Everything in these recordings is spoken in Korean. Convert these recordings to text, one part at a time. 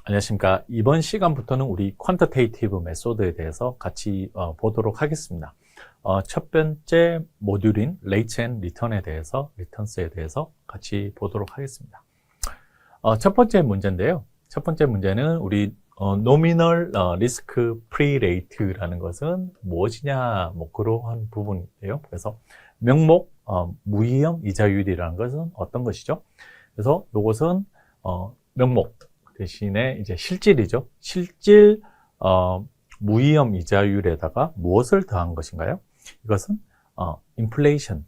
안녕하십니까. 이번 시간부터는 우리 퀀터테이티브 메소드에 대해서 같이 보도록 하겠습니다. 첫 번째 모듈인 레이츠 앤 리턴에 대해서, 리턴스에 대해서 같이 보도록 하겠습니다. 첫 번째 문제인데요. 첫 번째 문제는 우리 노미널 리스크 프리 레이트라는 것은 무엇이냐, 뭐 그러한 부분이에요. 그래서 명목 무위험 이자율이라는 것은 어떤 것이죠? 그래서 이것은 명목 대신에 이제 실질이죠. 실질 무위험 이자율에다가 무엇을 더한 것인가요? 이것은 인플레이션을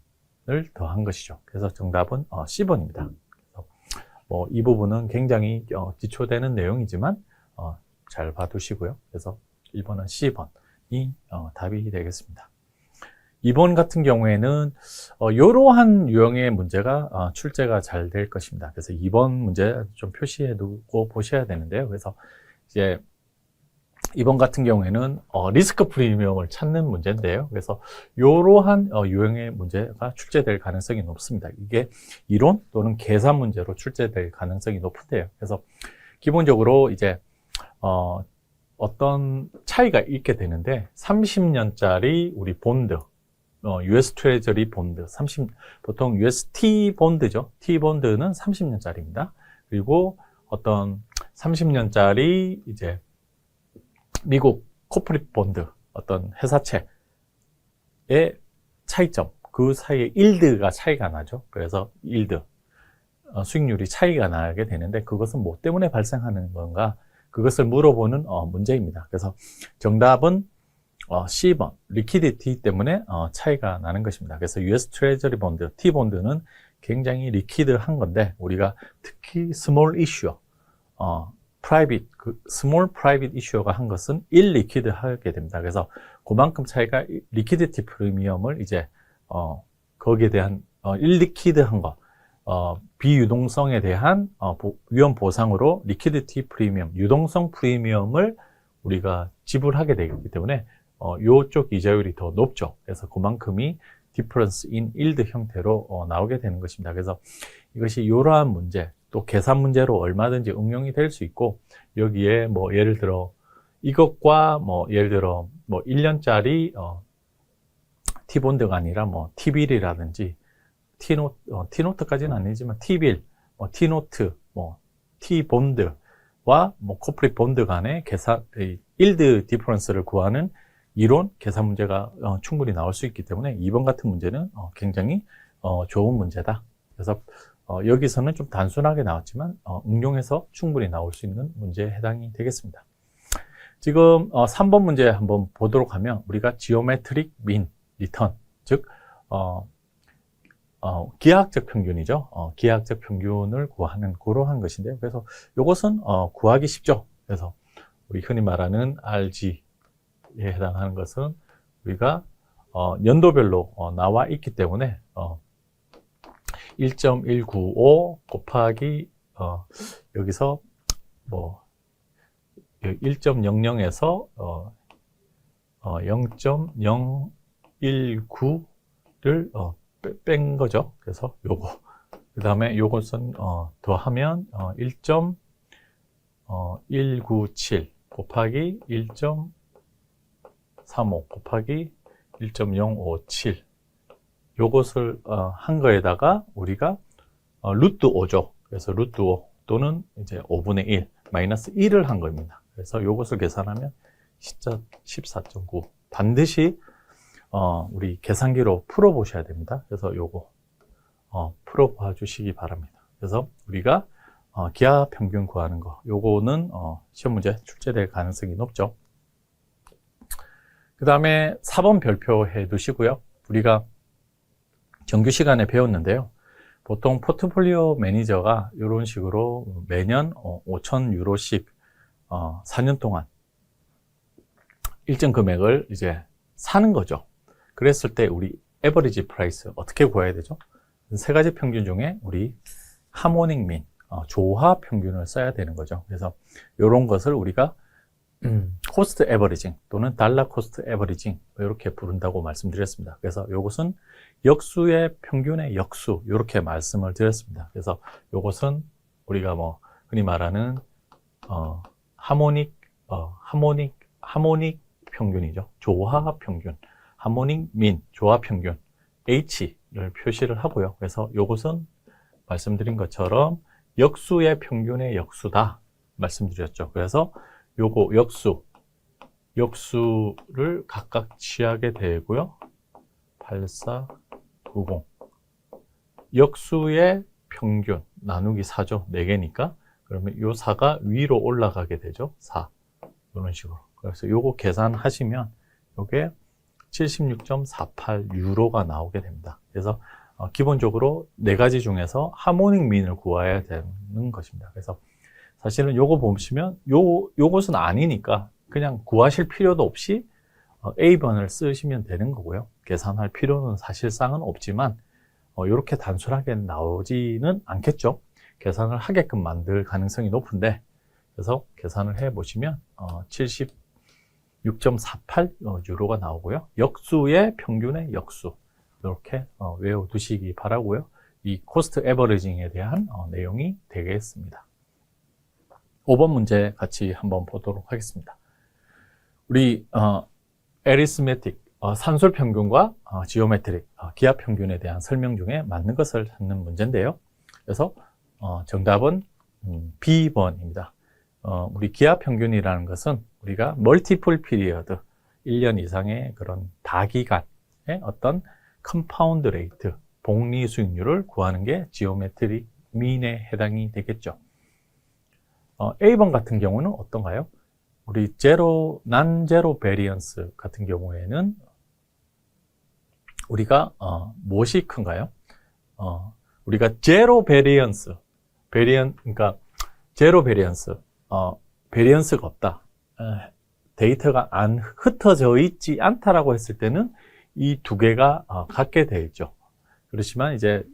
더한 것이죠. 그래서 정답은 C번입니다. 뭐 이 부분은 굉장히 기초되는 내용이지만 잘 봐두시고요. 그래서 1번은 C번이 답이 되겠습니다. 2번 같은 경우에는 이러한 유형의 문제가 출제가 잘 될 것입니다. 그래서 2번 문제 좀 표시해 두고 보셔야 되는데요. 그래서 이제 2번 같은 경우에는 리스크 프리미엄을 찾는 문제인데요. 그래서 이러한 유형의 문제가 출제될 가능성이 높습니다. 이게 이론 또는 계산 문제로 출제될 가능성이 높은데요. 그래서 기본적으로 이제 어떤 차이가 있게 되는데 30년짜리 우리 본드 US 트레저리 본드, 보통 US T 본드죠. T 본드는 30년짜리입니다. 그리고 어떤 30년짜리 이제 미국 코프릿 본드, 어떤 회사채의 차이점, 그 사이에 일드가 차이가 나죠. 그래서 일드, 수익률이 차이가 나게 되는데 그것은 뭐 때문에 발생하는 건가? 그것을 물어보는 문제입니다. 그래서 정답은 C번, 리퀴디티 때문에 차이가 나는 것입니다. 그래서 US 트레저리 본드, T 본드는 굉장히 리퀴드한 건데 우리가 특히 스몰 이슈어, 프라이빗, 스몰 프라이빗 이슈어가 한 것은 일리퀴드하게 됩니다. 그래서 그만큼 차이가 리퀴디티 프리미엄을 이제 거기에 대한 일리퀴드한 거, 비유동성에 대한 위험 보상으로 리퀴디티 프리미엄, 유동성 프리미엄을 우리가 지불하게 되기 때문에 요쪽 이자율이 더 높죠. 그래서 그만큼이 difference in yield 형태로 나오게 되는 것입니다. 그래서 이것이 이러한 문제, 또 계산 문제로 얼마든지 응용이 될 수 있고, 여기에 뭐 예를 들어 이것과 뭐 예를 들어 뭐 1년짜리 T본드가 아니라 뭐 T빌이라든지 T노트까지는 아니지만 T빌, T노트, 뭐 T본드와 뭐 코프릿 본드 간의 계산, yield difference를 구하는 이론 계산 문제가 충분히 나올 수 있기 때문에 2번 같은 문제는 굉장히 좋은 문제다. 그래서 여기서는 좀 단순하게 나왔지만 응용해서 충분히 나올 수 있는 문제에 해당이 되겠습니다. 지금 3번 문제 한번 보도록 하면 우리가 지오메트릭 민 리턴, 즉 기하학적 평균이죠. 기하학적 평균을 구하는 그러한 것인데요. 그래서 이것은 구하기 쉽죠. 그래서 우리 흔히 말하는 RG에 해당하는 것은 우리가 연도별로 나와 있기 때문에 1.195 곱하기 여기서 뭐 1.00에서 0.019를 뺀 거죠. 그래서 요거 그 다음에 요것은 더하면 1.197 곱하기 1.35 곱하기 1.057 요것을 한 거에다가 우리가 루트 5죠. 그래서 루트 5 또는 이제 5분의 1 마이너스 1을 한 겁니다. 그래서 요것을 계산하면 14.9 반드시 우리 계산기로 풀어 보셔야 됩니다. 그래서 요거 풀어 봐 주시기 바랍니다. 그래서 우리가 기하 평균 구하는 거 요거는 시험 문제 출제될 가능성이 높죠. 그 다음에 4번 별표해 두시고요. 우리가 정규 시간에 배웠는데요. 보통 포트폴리오 매니저가 이런 식으로 매년 5,000유로씩 4년 동안 일정 금액을 이제 사는 거죠. 그랬을 때 우리 에버리지 프라이스 어떻게 구해야 되죠? 세 가지 평균 중에 우리 하모닉 민, 조화 평균을 써야 되는 거죠. 그래서 이런 것을 우리가 코스트 에버리징 또는 달러 코스트 에버리징 이렇게 부른다고 말씀드렸습니다. 그래서 이것은 역수의 평균의 역수 이렇게 말씀을 드렸습니다. 그래서 이것은 우리가 뭐 흔히 말하는 하모닉 평균이죠. 조화 평균, 하모닉 민, 조화 평균, H를 표시를 하고요. 그래서 이것은 말씀드린 것처럼 역수의 평균의 역수다 말씀드렸죠. 그래서 요거 역수를 각각 취하게 되고요. 8490 역수의 평균 나누기 4죠. 4개니까. 그러면 요 4가 위로 올라가게 되죠. 4. 이런 식으로. 그래서 요거 계산하시면 요게 76.48 유로가 나오게 됩니다. 그래서 기본적으로 4가지 중에서 하모닉 민을 구해야 되는 것입니다. 그래서 사실은 요거 보시면 요것은 아니니까 그냥 구하실 필요도 없이 A번을 쓰시면 되는 거고요. 계산할 필요는 사실상은 없지만 이렇게 단순하게 나오지는 않겠죠. 계산을 하게끔 만들 가능성이 높은데, 그래서 계산을 해 보시면 76.48 유로가 나오고요. 역수의 평균의 역수 이렇게 외워두시기 바라고요. 이 코스트 에버리징에 대한 내용이 되겠습니다. 5번 문제 같이 한번 보도록 하겠습니다. 우리 에리스메틱 산술 평균과 지오메트릭 기하 평균에 대한 설명 중에 맞는 것을 찾는 문제인데요. 그래서 정답은 B번입니다. 우리 기하 평균이라는 것은 우리가 멀티플 피리어드 1년 이상의 그런 다기간의 어떤 컴파운드 레이트 복리 수익률을 구하는 게 지오메트릭 민에 해당이 되겠죠. A번 같은 경우는 어떤가요? 우리 난제로 베리언스 같은 경우에는 우리가 무엇이 큰가요? 우리가 제로 베리언스, 그러니까 제로 베리언스, 베리언스가 없다. 데이터가 안 흩어져 있지 않다라고 했을 때는 이 두 개가 같게 되어 있죠. 그렇지만 이제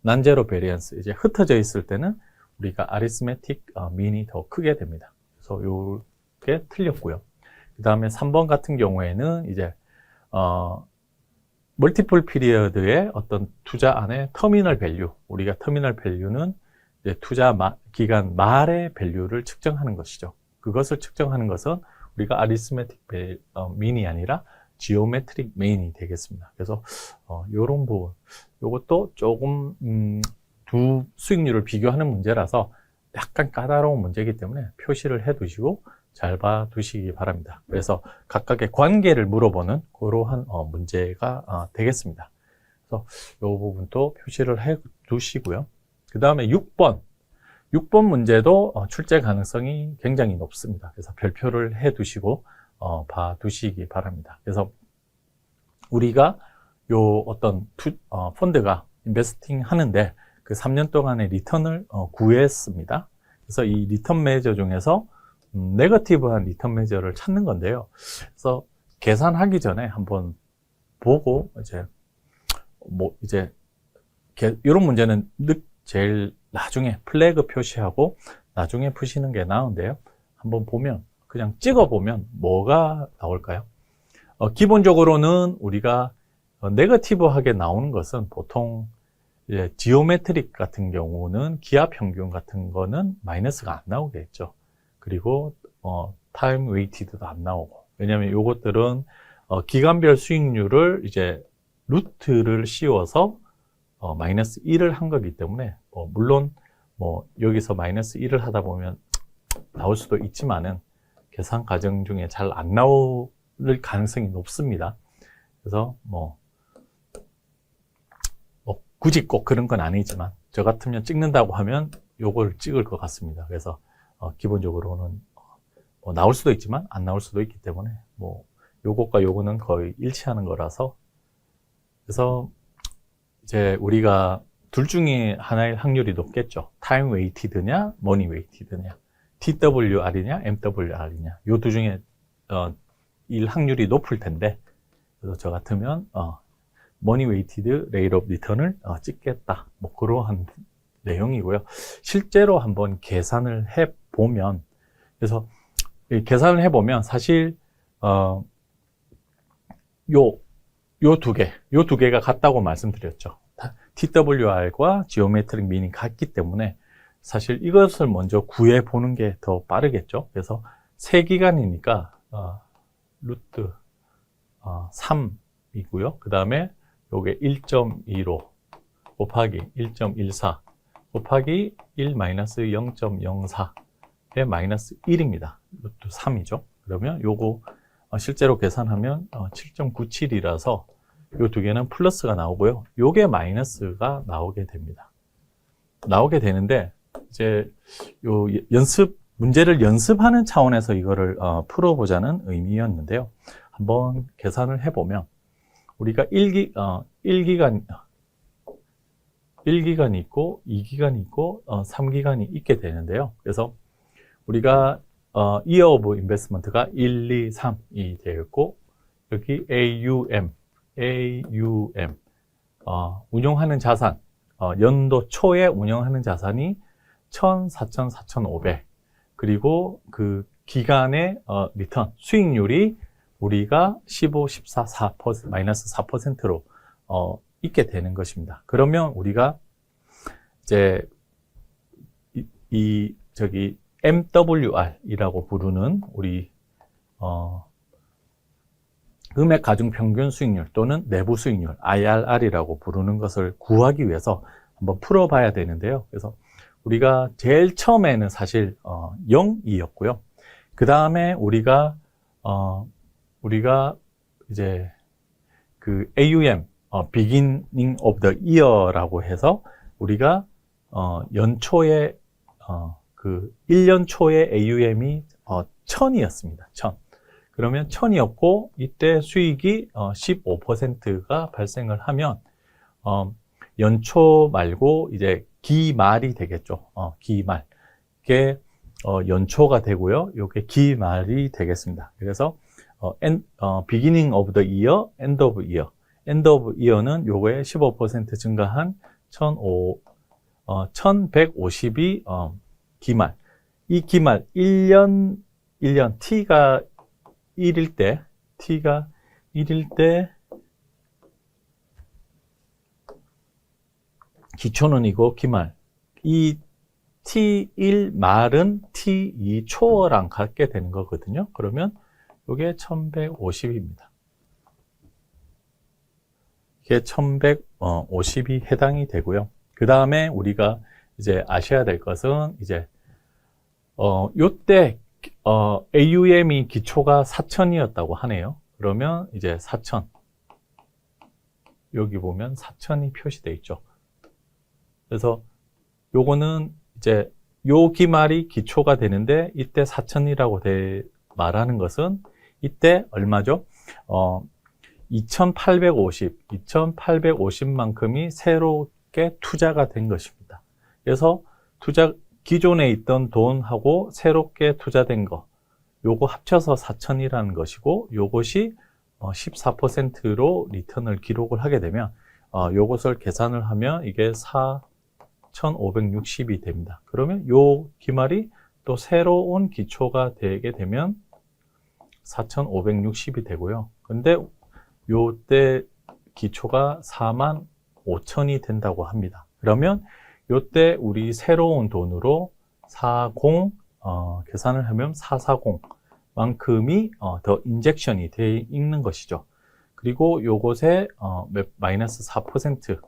난제로 베리언스, 이제 흩어져 있을 때는 우리가 아리스메틱 민이 더 크게 됩니다. 그래서 요게 틀렸고요. 그 다음에 3번 같은 경우에는 이제 멀티플 피리어드의 어떤 투자 안에 터미널 밸류, 우리가 터미널 밸류는 이제 투자 기간 말의 밸류를 측정하는 것이죠. 그것을 측정하는 것은 우리가 아리스메틱 민이 아니라 지오메트릭 메인이 되겠습니다. 그래서 요런 부분, 요것도 조금 두 수익률을 비교하는 문제라서 약간 까다로운 문제이기 때문에 표시를 해 두시고 잘 봐 두시기 바랍니다. 그래서 각각의 관계를 물어보는 그러한 문제가 되겠습니다. 그래서 이 부분도 표시를 해 두시고요. 그 다음에 6번 문제도 출제 가능성이 굉장히 높습니다. 그래서 별표를 해 두시고 봐 두시기 바랍니다. 그래서 우리가 요 어떤 펀드가 인베스팅 하는데 그 3년 동안의 리턴을 구했습니다. 그래서 이 리턴 매저 중에서 네거티브한 리턴 매저를 찾는 건데요. 그래서 계산하기 전에 한번 보고 이런 문제는 제일 나중에 플래그 표시하고 나중에 푸시는 게 나은데요. 한번 보면 그냥 찍어 보면 뭐가 나올까요? 기본적으로는 우리가 네거티브하게 나오는 것은 보통 지오메트릭 같은 경우는 기하 평균 같은 거는 마이너스가 안 나오겠죠. 그리고 타임 웨이티드도 안 나오고, 왜냐하면 이것들은 기간별 수익률을 이제 루트를 씌워서 마이너스 1을 한 거기 때문에 물론 여기서 마이너스 1을 하다 보면 나올 수도 있지만은 계산 과정 중에 잘 안 나올 가능성이 높습니다. 그래서 굳이 꼭 그런 건 아니지만 저 같으면 찍는다고 하면 요걸 찍을 것 같습니다. 그래서 기본적으로는 나올 수도 있지만 안 나올 수도 있기 때문에 요것과 요거는 거의 일치하는 거라서, 그래서 이제 우리가 둘 중에 하나일 확률이 높겠죠. 타임 웨이티드냐 머니 웨이티드냐, TWR이냐 MWR이냐, 요 두 중에 일 확률이 높을 텐데, 그래서 저 같으면 머니 웨이티드 레이트 오브 리턴을 찍겠다, 그러한 내용이고요. 실제로 한번 계산을 해 보면, 그래서 계산을 해 보면 사실 요 두 개가 같다고 말씀드렸죠. TWR과 지오메트릭 민이 같기 때문에 사실 이것을 먼저 구해 보는 게 더 빠르겠죠. 그래서 세기간이니까 루트 3이고요. 그 다음에 요게 1.25 곱하기 1.14 곱하기 1-0.04의 마이너스 1입니다. 루트 3이죠. 그러면 요거 실제로 계산하면 7.97이라서 요 두 개는 플러스가 나오고요. 요게 마이너스가 나오게 됩니다. 나오게 되는데 이제 요 문제를 연습하는 차원에서 이거를 풀어보자는 의미였는데요. 한번 계산을 해보면 우리가 1기간이 있고 2기간이 있고 3기간이 있게 되는데요. 그래서 우리가 Year of Investment가 1, 2, 3이 되어 있고 여기 AUM 운용하는 자산 연도 초에 운영하는 자산이 1,000, 4,000, 4,500 그리고 그 기간의 리턴 수익률이 우리가 15, 14, 4%, 마이너스 4%로 있게 되는 것입니다. 그러면 우리가 이제 저기 MWR이라고 부르는 우리 금액 가중 평균 수익률 또는 내부 수익률 IRR이라고 부르는 것을 구하기 위해서 한번 풀어봐야 되는데요. 그래서 우리가 제일 처음에는 사실 0이었고요. 그 다음에 우리가 이제 그 AUM Beginning of the Year라고 해서 우리가 연초에 그 1년 초에 AUM이 1000이었습니다. 1000. 그러면 1000이었고 이때 수익이 15%가 발생을 하면 연초 말고 이제 기말이 되겠죠. 기말. 이게 연초가 되고요. 이게 기말이 되겠습니다. 그래서 beginning of the year, end of year. end of year는 요거에 15% 증가한 1150이 기말. 이 기말 1년 t가 1일 때 기초는 이고 기말. 이 T1 말은 T2 초랑 같게 되는 거거든요. 그러면 이게 1150입니다. 이게 1150이 해당이 되고요. 그 다음에 우리가 이제 아셔야 될 것은 이제 요때 AUM이 기초가 4,000이었다고 하네요. 그러면 이제 4,000 여기 보면 4,000이 표시되어 있죠. 그래서 요거는 이제 요 기말이 기초가 되는데 이때 4,000이라고 말하는 것은 이때 얼마죠? 2,850만큼이 새롭게 투자가 된 것입니다. 그래서 기존에 있던 돈하고 새롭게 투자된 거, 요거 합쳐서 4,000이라는 것이고, 요것이 14%로 리턴을 기록을 하게 되면, 요것을 계산을 하면 이게 4,560이 됩니다. 그러면 요 기말이 또 새로운 기초가 되게 되면 4,560이 되고요. 근데 요때 기초가 45,000이 된다고 합니다. 그러면 요때 우리 새로운 돈으로 계산을 하면 440만큼이 더 인젝션이 되어 있는 것이죠. 그리고 요것에 마이너스 4%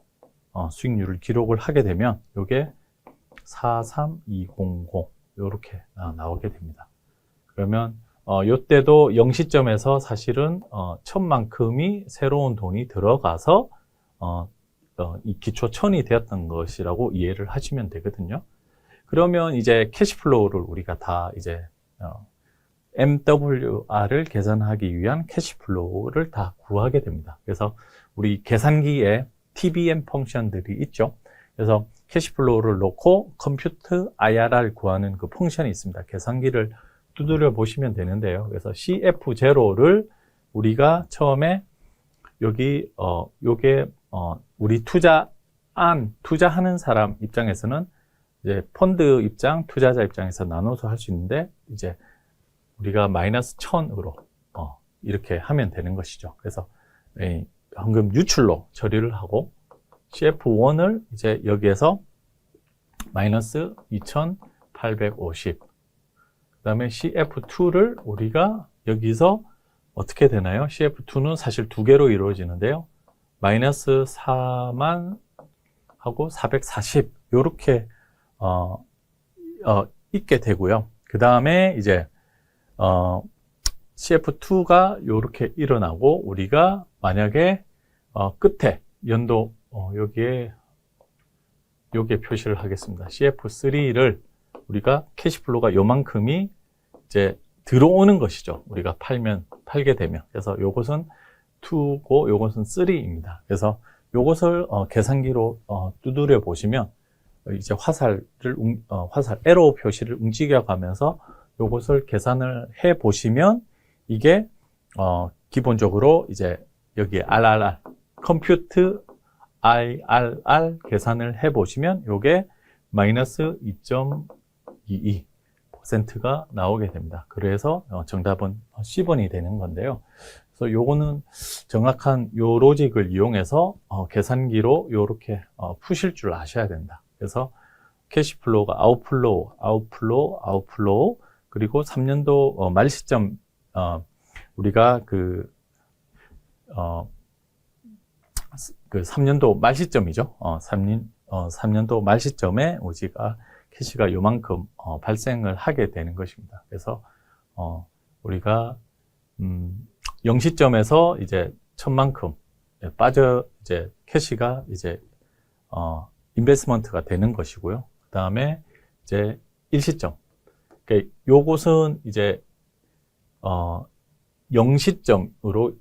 수익률을 기록을 하게 되면 요게 43200 요렇게 나오게 됩니다. 그러면 요때도 0시점에서 사실은 1000만큼이 새로운 돈이 들어가서 이 기초 1000이 되었던 것이라고 이해를 하시면 되거든요. 그러면 이제 캐시플로우를 우리가 다 이제 MWR을 계산하기 위한 캐시플로우를 다 구하게 됩니다. 그래서 우리 계산기에 TBM 펑션들이 있죠. 그래서 캐시플로우를 놓고 컴퓨트 IRR 구하는 그 펑션이 있습니다. 계산기를 두드려 보시면 되는데요. 그래서 CF0를 우리가 처음에 여기 요게 우리 투자하는 사람 입장에서는 이제 펀드 입장, 투자자 입장에서 나눠서 할 수 있는데 이제 우리가 마이너스 1000으로 이렇게 하면 되는 것이죠. 그래서 현금 유출로 처리를 하고 CF1을 이제 여기에서 마이너스 2850. 그 다음에 CF2를 우리가 여기서 어떻게 되나요? CF2는 사실 두 개로 이루어지는데요. 마이너스 4만 하고 440 요렇게 있게 되고요. 그 다음에 이제 CF2가 요렇게 일어나고 우리가 만약에 끝에 연도 여기에 표시를 하겠습니다. CF3를 우리가 캐시플로가 요만큼이 이제 들어오는 것이죠. 우리가 팔게 되면. 그래서 요것은 2고 요것은 3입니다. 그래서 요것을 계산기로 두드려 보시면 이제 화살 에러 표시를 움직여 가면서 요것을 계산을 해 보시면 이게 기본적으로 이제 여기에 RRR 컴퓨트 IRR 계산을 해 보시면 요게 마이너스 2.22%가 나오게 됩니다. 그래서 정답은 C번이 되는 건데요. 그래서 요거는 정확한 요 로직을 이용해서 계산기로 요렇게 푸실 줄 아셔야 된다. 그래서 캐시플로우가 아웃플로우 그리고 3년도 말 시점 우리가 그 3년도 말 시점이죠. 3년도 말 시점에 우리가 캐시가 요만큼 발생을 하게 되는 것입니다. 그래서 우리가 0시점에서 이제 1000만큼 빠져 이제 캐시가 이제 인베스트먼트가 되는 것이고요. 그 다음에 이제 1시점. 그러니까 요것은 이제 0시점으로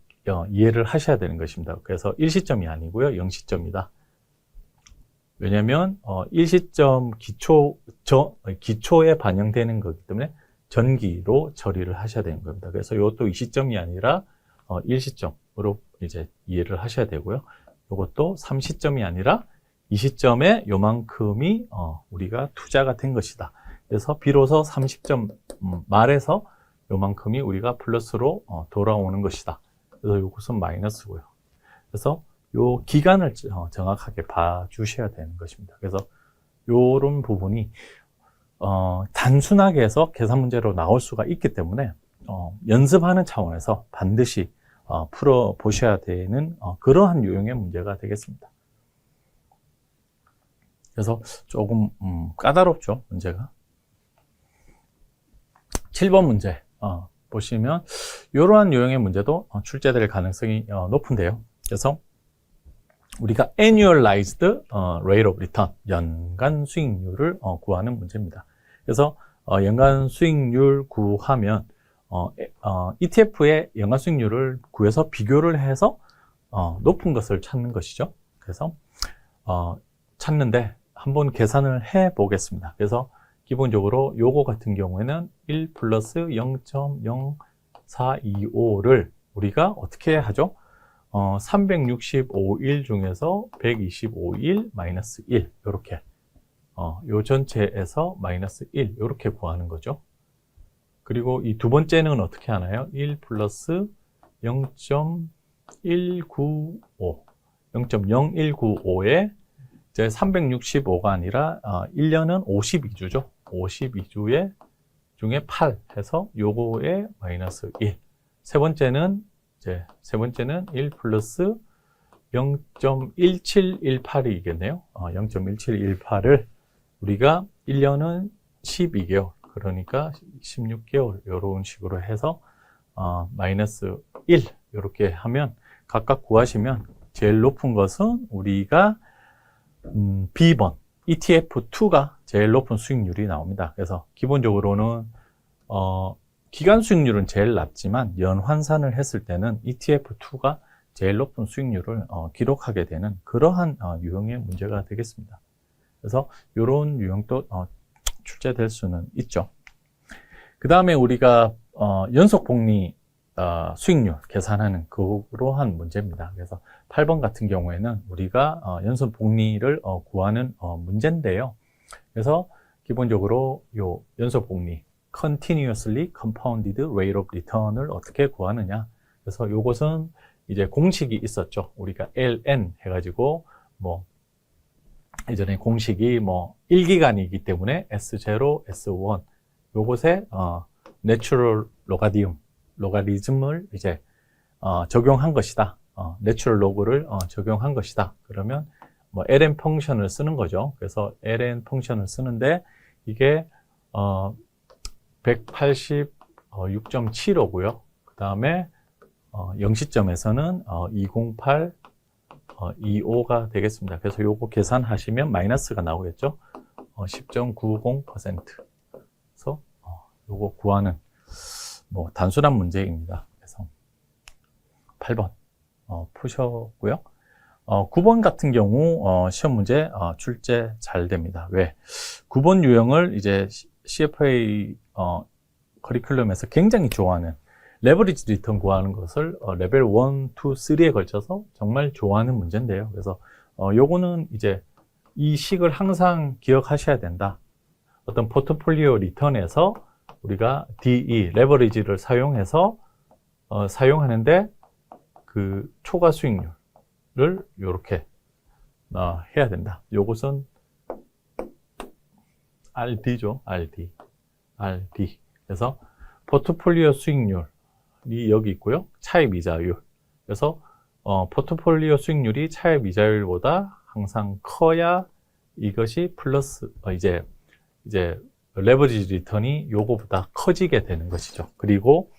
이해를 하셔야 되는 것입니다. 그래서 1시점이 아니고요. 0시점이다. 왜냐하면 1시점 기초에 반영되는 거기 때문에 전기로 처리를 하셔야 되는 겁니다. 그래서 이것도 2시점이 아니라 1시점으로 이제 이해를 하셔야 되고요. 이것도 3시점이 아니라 2시점에 요만큼이 우리가 투자가 된 것이다. 그래서 비로소 30점 말에서 요만큼이 우리가 플러스로 돌아오는 것이다. 그래서 이것은 마이너스고요. 그래서 요 기간을 정확하게 봐주셔야 되는 것입니다. 그래서 요런 부분이 단순하게 해서 계산 문제로 나올 수가 있기 때문에 연습하는 차원에서 반드시 풀어 보셔야 되는 그러한 유형의 문제가 되겠습니다. 그래서 조금 까다롭죠, 문제가. 7번 문제 보시면 이러한 유형의 문제도 출제될 가능성이 높은데요. 그래서 우리가 annualized rate of return, 연간 수익률을 구하는 문제입니다. 그래서 연간 수익률 구하면 ETF의 연간 수익률을 구해서 비교를 해서 높은 것을 찾는 것이죠. 그래서 찾는데 한번 계산을 해 보겠습니다. 그래서 기본적으로 요거 같은 경우에는 1 플러스 0.0425를 우리가 어떻게 하죠? 365일 중에서 125일 마이너스 1 이렇게 요 전체에서 마이너스 1 이렇게 구하는 거죠. 그리고 이 두 번째는 어떻게 하나요? 1 플러스 0.0195에 이제 365가 아니라 1년은 52주죠. 52주에 중에 8 해서 요거에 마이너스 1. 세 번째는 1 플러스 0.1718이겠네요. 0.1718을 우리가 1년은 12개월, 그러니까 16개월 이런 식으로 해서 마이너스 1 이렇게 하면 각각 구하시면 제일 높은 것은 우리가 B번 ETF2가 제일 높은 수익률이 나옵니다. 그래서 기본적으로는 기간 수익률은 제일 낮지만 연환산을 했을 때는 ETF2가 제일 높은 수익률을 기록하게 되는 그러한 유형의 문제가 되겠습니다. 그래서 이런 유형도 출제될 수는 있죠. 그 다음에 우리가 연속복리 수익률 계산하는 그러한 문제입니다. 그래서 8번 같은 경우에는 우리가 연속복리를 구하는 문제인데요. 그래서 기본적으로 요 연속복리 Continuously Compounded Rate of Return을 어떻게 구하느냐. 그래서 요것은 이제 공식이 있었죠. 우리가 LN 해가지고 뭐 예전에 공식이 뭐 1기간이기 때문에 S0, S1 요것에 내추럴 로가리즘을 이제 적용한 것이다. 내추럴 로그를 적용한 것이다. 그러면 뭐 ln 펑션을 쓰는 거죠. 그래서 ln 펑션을 쓰는데 이게 186.75고요. 그 다음에 0시점에서는 208 25가 되겠습니다. 그래서 요거 계산하시면 마이너스가 나오겠죠. 10.90%. 그래서 요거 구하는 뭐 단순한 문제입니다. 그래서 8번 푸셨고요. 9번 같은 경우 시험 문제 출제 잘 됩니다. 왜? 9번 유형을 이제 CFA 커리큘럼에서 굉장히 좋아하는 레버리지 리턴 구하는 것을 레벨 1, 2, 3에 걸쳐서 정말 좋아하는 문제인데요. 그래서 요거는 이제 이 식을 항상 기억하셔야 된다. 어떤 포트폴리오 리턴에서 우리가 DE, 레버리지를 사용해서 사용하는데 그 초과 수익률을 요렇게 해야 된다. 요것은 RD죠. RD. 그래서 포트폴리오 수익률 이 여기 있고요. 차입 이자율. 그래서 포트폴리오 수익률이 차입 이자율보다 항상 커야 이것이 플러스 이제 레버리지 리턴이 요거보다 커지게 되는 것이죠. 그리고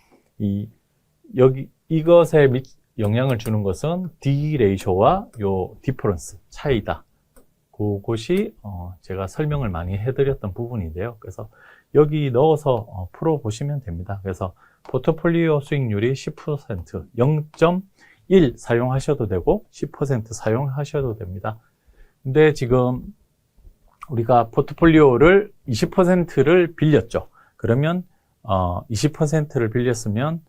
이것에 영향을 주는 것은 D 레이쇼와 요 디퍼런스 차이다. 그것이 제가 설명을 많이 해드렸던 부분인데요. 그래서 여기 넣어서 풀어보시면 됩니다. 그래서 포트폴리오 수익률이 10%, 0.1 사용하셔도 되고 10% 사용하셔도 됩니다. 근데 지금 우리가 포트폴리오를 20%를 빌렸죠. 그러면 20%를 빌렸으면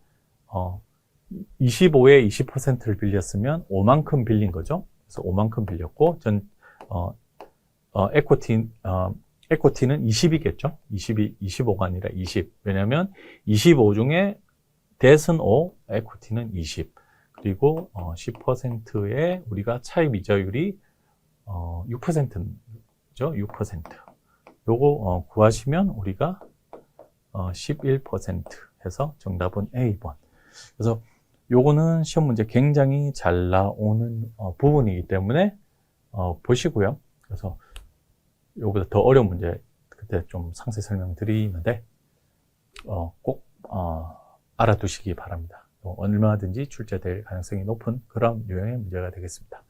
25에 20%를 빌렸으면 5만큼 빌린 거죠. 그래서 5만큼 빌렸고 에코티는 20이겠죠. 25가 아니라 20. 왜냐하면 25 중에 뎃은 5, 에코티는 20. 그리고 10%의 우리가 차입 이자율이 6%죠. 6%. 요거 구하시면 우리가 11% 해서 정답은 A번. 그래서 요거는 시험 문제 굉장히 잘 나오는 부분이기 때문에 보시고요. 그래서 요거보다 더 어려운 문제 그때 좀 상세 설명드리는데 꼭 알아두시기 바랍니다. 얼마든지 출제될 가능성이 높은 그런 유형의 문제가 되겠습니다.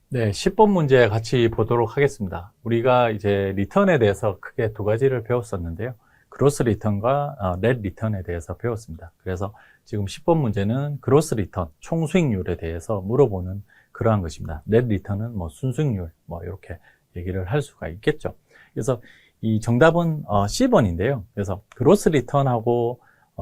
네, 10번 문제 같이 보도록 하겠습니다. 우리가 이제 리턴에 대해서 크게 두 가지를 배웠었는데요. 그로스 리턴과 넷 리턴에 대해서 배웠습니다. 그래서 지금 10번 문제는 그로스 리턴, 총 수익률에 대해서 물어보는 그러한 것입니다. 넷 리턴은 뭐 순수익률, 뭐 이렇게 얘기를 할 수가 있겠죠. 그래서 이 정답은 C번인데요. 그래서 그로스 리턴하고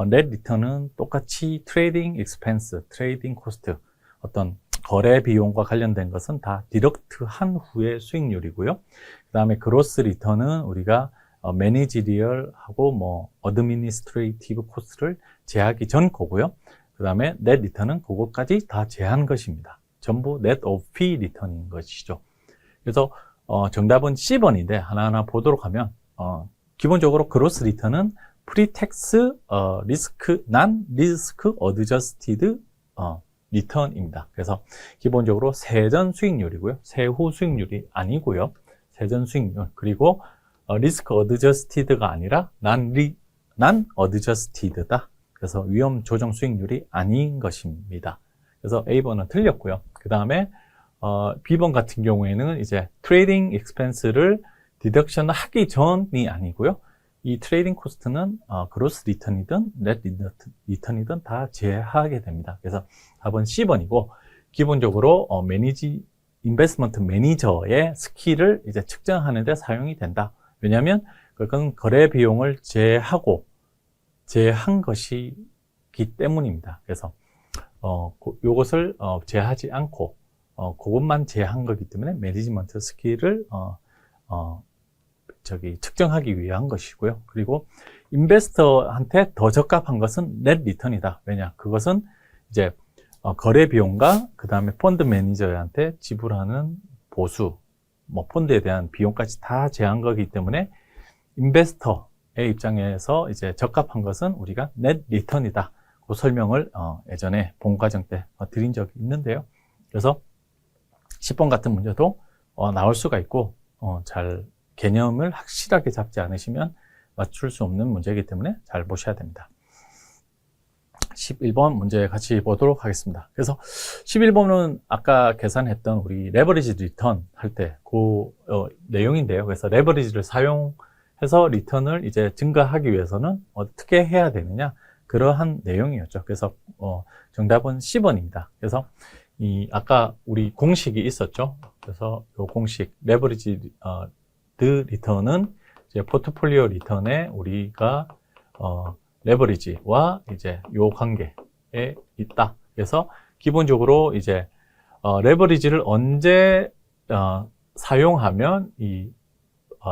넷 리턴은 똑같이 트레이딩 익스펜스, 트레이딩 코스트, 어떤 거래 비용과 관련된 것은 다 디덕트 한 후의 수익률이고요. 그 다음에 그로스 리턴은 우리가 매니지리얼하고 뭐 어드미니스트레이티브 코스트를 제하기 전 거고요. 그 다음에 넷 리턴은 그것까지 다 제한 것입니다. 전부 넷 오브 피 리턴인 것이죠. 그래서 정답은 C번인데 하나하나 보도록 하면 기본적으로 그로스 리턴은 프리텍스 리스크 난 리스크 어드저스티드 리턴입니다. 그래서 기본적으로 세전 수익률이고요. 세후 수익률이 아니고요. 세전 수익률 그리고 리스크 어드저스티드가 아니라 난 어드저스티드다. 그래서 위험 조정 수익률이 아닌 것입니다. 그래서 A번은 틀렸고요. 그 다음에 B번 같은 경우에는 이제 트레이딩 익스펜스를 디덕션 하기 전이 아니고요. 이 트레이딩 코스트는 그로스 리턴이든 넷 리턴이든 다 제하게 됩니다. 그래서 답은 C번이고 기본적으로 인베스트먼트 매니저의 스킬을 이제 측정하는 데 사용이 된다. 왜냐하면 그건 거래 비용을 제한 것이기 때문입니다. 그래서 요것을 제하지 않고 그것만 제한 거기 때문에 매니지먼트 스킬을 측정하기 위한 것이고요. 그리고 인베스터한테 더 적합한 것은 넷 리턴이다. 왜냐? 그것은 이제 거래 비용과 그 다음에 펀드 매니저한테 지불하는 보수 뭐 펀드에 대한 비용까지 다 제한 거기 때문에 인베스터의 입장에서 이제 적합한 것은 우리가 넷 리턴이다. 그 설명을 예전에 본 과정 때 드린 적이 있는데요. 그래서 10번 같은 문제도 나올 수가 있고 잘 개념을 확실하게 잡지 않으시면 맞출 수 없는 문제이기 때문에 잘 보셔야 됩니다. 11번 문제 같이 보도록 하겠습니다. 그래서 11번은 아까 계산했던 우리 레버리지 리턴 할 때 그 내용인데요. 그래서 레버리지를 사용해서 리턴을 이제 증가하기 위해서는 어떻게 해야 되느냐, 그러한 내용이었죠. 그래서 정답은 10번입니다. 그래서 아까 우리 공식이 있었죠. 그래서 이 공식 레버리지 리턴은 이제 포트폴리오 리턴에 우리가 레버리지와 이제 요 관계에 있다. 그래서 기본적으로 이제 레버리지를 언제 사용하면 이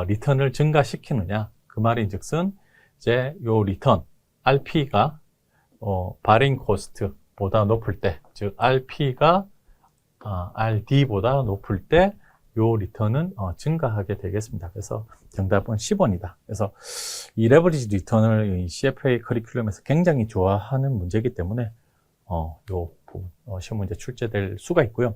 리턴을 증가시키느냐, 그 말인즉슨 이제 요 리턴 RP가 바링 코스트보다 높을 때, 즉 RP가 RD보다 높을 때 요 리턴은 증가하게 되겠습니다. 그래서 정답은 10번이다. 그래서 이 레버리지 리턴을 이 CFA 커리큘럼에서 굉장히 좋아하는 문제이기 때문에 요 부분 시험 문제 출제될 수가 있고요.